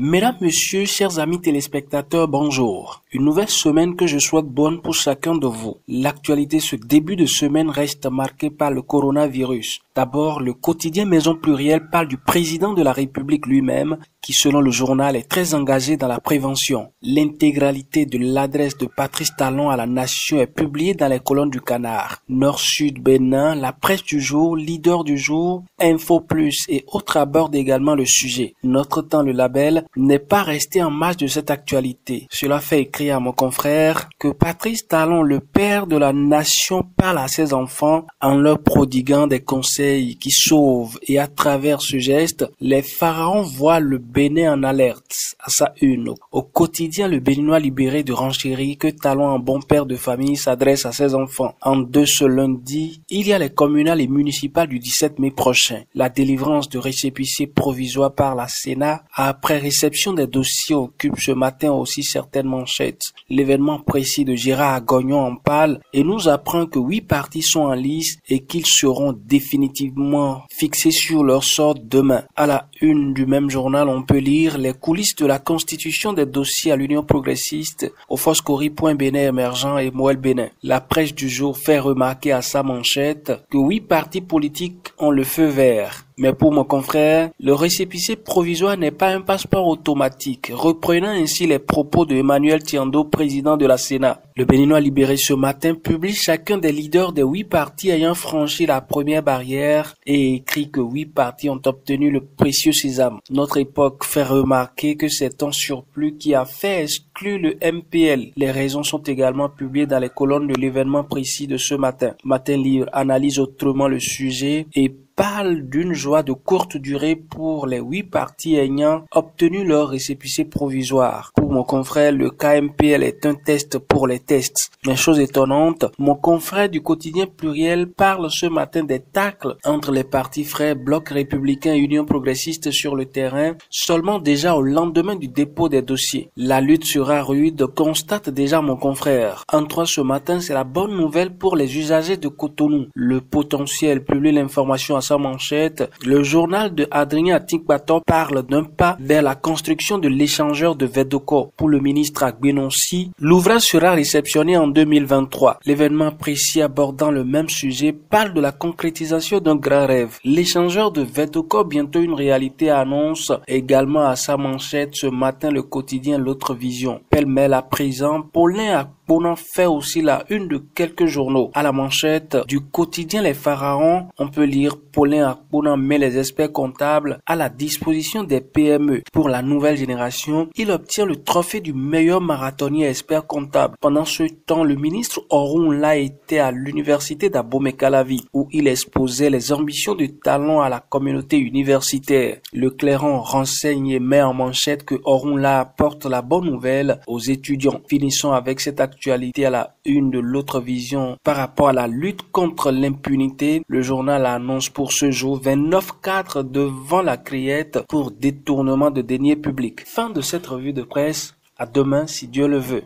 Mesdames, Messieurs, chers amis téléspectateurs, bonjour. Une nouvelle semaine que je souhaite bonne pour chacun de vous. L'actualité ce début de semaine reste marquée par le coronavirus. D'abord, le quotidien Maison Plurielle parle du président de la République lui-même qui, selon le journal, est très engagé dans la prévention. L'intégralité de l'adresse de Patrice Talon à la Nation est publiée dans les colonnes du Canard. Nord-Sud Bénin, la presse du jour, leader du jour, Info Plus et autres abordent également le sujet. Notre Temps, le label, n'est pas resté en marge de cette actualité. Cela fait écrire à mon confrère que Patrice Talon, le père de la Nation, parle à ses enfants en leur prodiguant des conseils qui sauvent, et à travers ce geste, les pharaons voient le Bénin en alerte à sa une. Au quotidien, le Béninois libéré de renchérie que Talon, en bon père de famille, s'adresse à ses enfants. En ce lundi, il y a les communales et municipales du 17 mai prochain. La délivrance de récépissés provisoires par la Sénat après réception des dossiers occupe ce matin aussi certaines manchettes. L'événement précis de Gérard Agognon en parle et nous apprend que 8 partis sont en lice et qu'ils seront définitivement fixés sur leur sort demain. À la une du même journal, on peut lire les coulisses de la constitution des dossiers à l'Union progressiste au Foscori.Bénin émergent et Moël Bénin. La presse du jour fait remarquer à sa manchette que 8 partis politiques ont le feu vert. Mais pour mon confrère, le récépissé provisoire n'est pas un passeport automatique, reprenant ainsi les propos de Emmanuel Tiando, président de la Sénat. Le Béninois libéré ce matin publie chacun des leaders des 8 partis ayant franchi la première barrière et écrit que 8 partis ont obtenu le précieux sésame. Notre époque fait remarquer que c'est un surplus qui a fait exclure le MPL. Les raisons sont également publiées dans les colonnes de l'événement précis de ce matin. Matin Livre analyse autrement le sujet et parle d'une joie de courte durée pour les 8 partis ayant obtenu leur récépissé provisoire. Pour mon confrère, le KMPL est un test pour les tests. Mais chose étonnante, mon confrère du quotidien Pluriel parle ce matin des tacles entre les partis frères Bloc républicain et Union progressiste sur le terrain, seulement déjà au lendemain du dépôt des dossiers. La lutte sera rude, constate déjà mon confrère. En 3 ce matin, c'est la bonne nouvelle pour les usagers de Cotonou. Le potentiel publie l'information à sa manchette. Le journal de Adrien Atikbator parle d'un pas vers la construction de l'échangeur de Vedoko. Pour le ministre Agbenonsi, l'ouvrage sera réceptionné en 2023. L'événement précis abordant le même sujet parle de la concrétisation d'un grand rêve. L'échangeur de Vedoko, bientôt une réalité, annonce également à sa manchette ce matin le quotidien L'Autre Vision. Pêle-mêle à présent, Paulin Akponan fait aussi la une de quelques journaux. À la manchette du quotidien Les Pharaons, on peut lire Paulin Akponan met les experts comptables à la disposition des PME. Pour la nouvelle génération, il obtient le trophée du meilleur marathonnier expert comptable. Pendant ce temps, le ministre Orunla était à l'université d'Abomey-Calavi où il exposait les ambitions de Talon à la communauté universitaire. Le Clairon renseigne et met en manchette que Orunla apporte la bonne nouvelle aux étudiants. Finissons avec cette actualité à la une de L'Autre Vision par rapport à la lutte contre l'impunité. Le journal annonce pour ce jour 29 cadres devant la criette pour détournement de deniers publics. Fin de cette revue de presse. À demain si Dieu le veut.